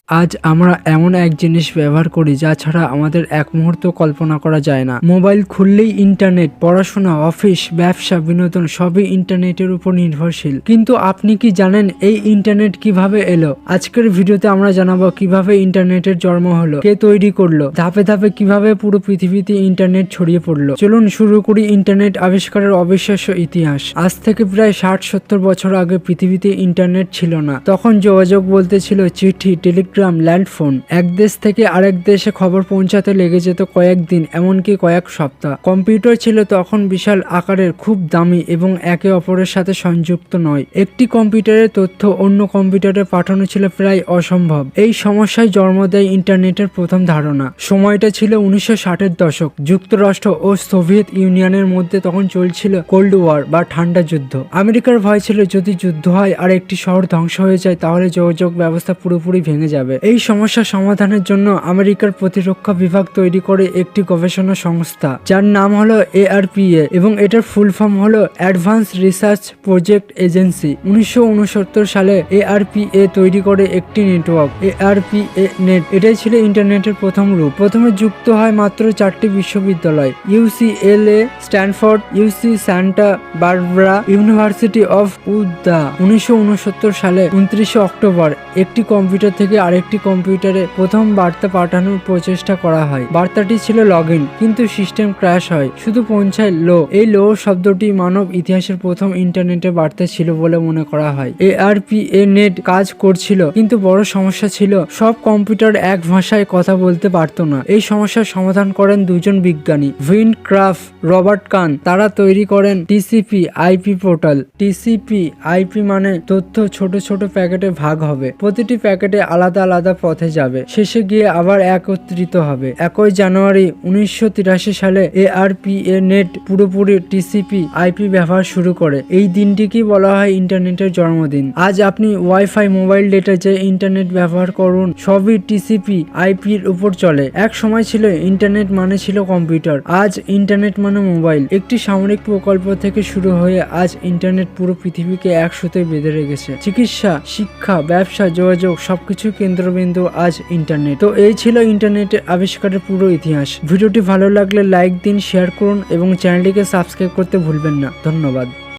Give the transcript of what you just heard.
আজ আমরা এমন এক জিনিস ব্যবহার করি যা ছাড়া আমাদের এক মুহূর্ত কল্পনা করা যায় না। মোবাইল খুললেই ইন্টারনেট, পড়াশোনা, অফিস, ব্যবসা, বিনোদন সবই ইন্টারনেটের উপর নির্ভরশীল। কিন্তু আপনি কি জানেন এই ইন্টারনেট কিভাবে এলো? আজকের ভিডিওতে আমরা জানাবো কিভাবে ইন্টারনেটের জন্ম হলো, কে তৈরি করলো, ধাপে ধাপে কিভাবে পুরো পৃথিবীতে ইন্টারনেট ছড়িয়ে পড়লো। চলুন শুরু করি ইন্টারনেট আবিষ্কারের অবিশ্বাস্য ইতিহাস। আজ থেকে প্রায় 60-70 বছর আগে পৃথিবীতে ইন্টারনেট ছিল না। তখন যোগাযোগ বলতে ছিল চিঠি, টেলিগ্রাম, ল্যান্ডফোন। এক দেশ থেকে আরেক দেশে খবর পৌঁছাতে লেগে যেত কয়েকদিন, এমনকি কয়েক সপ্তাহ। কম্পিউটার ছিল তখন বিশাল আকারের, খুব দামি এবং একে অপরের সাথে সংযুক্ত নয়। একটি কম্পিউটারের তথ্য অন্য কম্পিউটারে পাঠানো ছিল প্রায় অসম্ভব। এই সমস্যায় জন্ম দেয় ইন্টারনেটের প্রথম ধারণা। সময়টা ছিল 1960-এর দশক। যুক্তরাষ্ট্র ও সোভিয়েত ইউনিয়নের মধ্যে তখন চলছিল কোল্ড ওয়ার বা ঠান্ডা যুদ্ধ। আমেরিকার ভয় ছিল যদি যুদ্ধ হয় আর একটি শহর ধ্বংস হয়ে যায় তাহলে যোগাযোগ ব্যবস্থা পুরোপুরি ভেঙে যাবে। এই সমস্যা সমাধানের জন্য আমেরিকার প্রতিরক্ষা বিভাগ তৈরি করে একটি গবেষণা সংস্থা, যার নাম হলো ARPA এবং এটার ফুল ফর্ম হলো অ্যাডভান্স রিসার্চ প্রজেক্ট এজেন্সি। 1969 সালে ARPA তৈরি করে একটি নেটওয়ার্ক, ARPA নেট। এটাই ছিল ইন্টারনেটের প্রথম রূপ। প্রথমে যুক্ত হয় মাত্র 4টি বিশ্ববিদ্যালয়, UCLA, Stanford, UC Santa Barbara, university of Utah. 1969 সালে 29 অক্টোবর একটি কম্পিউটার থেকে আরেকটি কম্পিউটারে প্রথম বার্তা পাঠানোর প্রচেষ্টা করা হয়। বার্তাটি ছিল লগইন, কিন্তু সিস্টেম ক্র্যাশ হয়, শুধু পৌঁছায় লো। এই লো শব্দটি মানব ইতিহাসের প্রথম ইন্টারনেটের বার্তা ছিল বলে মনে করা হয়। ARPA নেট কাজ করছিল, কিন্তু বড় সমস্যা ছিল সব কম্পিউটার এক ভাষায় কথা বলতে পারতো না। এই সমস্যার সমাধান করেন দুজন বিজ্ঞানী, ভিন ক্রাফট, রবার্ট কান। তারা তৈরি করেন TCP/IP পোর্টাল। TCP/IP মানে তথ্য ছোট ছোট প্যাকেটে ভাগ হবে, প্রতিটি প্যাকেটে আলাদা আলাদা পথে যাবে, শেষে গিয়ে আবার একত্রিত হবে। 1 জানুয়ারি 1983 সালে ARPA নেট পুরোপুরি TCP/IP ব্যবহার শুরু করে। এই দিনটিকেই বলা হয় ইন্টারনেটের জন্মদিন। আজ আপনি ওয়াইফাই, মোবাইল ডেটা, যে ইন্টারনেট ব্যবহার করুন সবই TCP/IP এর উপর চলে। এক সময় ছিল ইন্টারনেট মানে ছিল কম্পিউটার, আজ ইন্টারনেট মানে মোবাইল। একটি সামরিক প্রকল্প থেকে শুরু হয়ে আজ ইন্টারনেট পুরো পৃথিবীকে এক সুতোয় বেঁধে রেখেছে। চিকিৎসা, শিক্ষা, ব্যবসা, যোগাযোগ সবকিছু কেন্দ্রবিন্দু আজ ইন্টারনেট। তো এই ছিল ইন্টারনেটের আবিষ্কারের পুরো ইতিহাস। ভিডিওটি ভালো লাগলে লাইক দিন, শেয়ার করুন এবং চ্যানেলটিকে সাবস্ক্রাইব করতে ভুলবেন না। ধন্যবাদ।